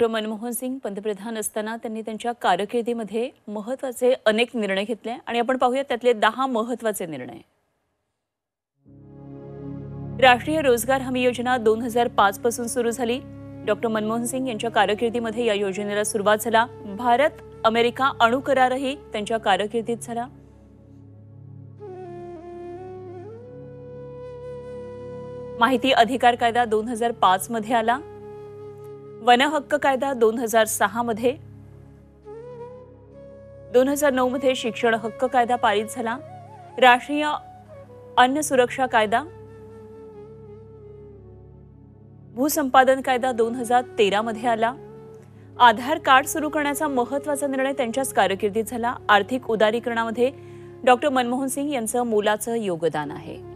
Doctor Manmohan Singh पंतप्रधान असताना त्यांनी त्यांच्या कारकिर्दीमध्ये महत्त्वाचे अनेक निर्णय घेतले आणि आपण पाहूया त्यातले 10 महत्त्वाचे निर्णय। राष्ट्रीय रोजगार हमी योजना 2005 पासून सुरू झाली। डॉक्टर मनमोहन सिंग यांच्या कारकिर्दीमध्ये या योजनेला सुरुवात झाला। भारत अमेरिका अणु करारही त्यांच्या कारकिर्दीत झाला। माहिती अधिकार कायदा 2005 मध्ये आला। वन हक्क कायदा 2006 मध्ये, 2009 मध्ये शिक्षण हक्क कायदा पारित झाला। राष्ट्रीय अन्न सुरक्षा कायदा, भूसंपादन कायदा 2013 मध्ये आला। आधार कार्ड सुरू करण्याचा महत्त्वाचा निर्णय त्यांच्याच कारकिर्दीत झाला। आर्थिक उदारीकरणामध्ये डॉक्टर मनमोहन सिंग यांचं मोलाचं योगदान आहे।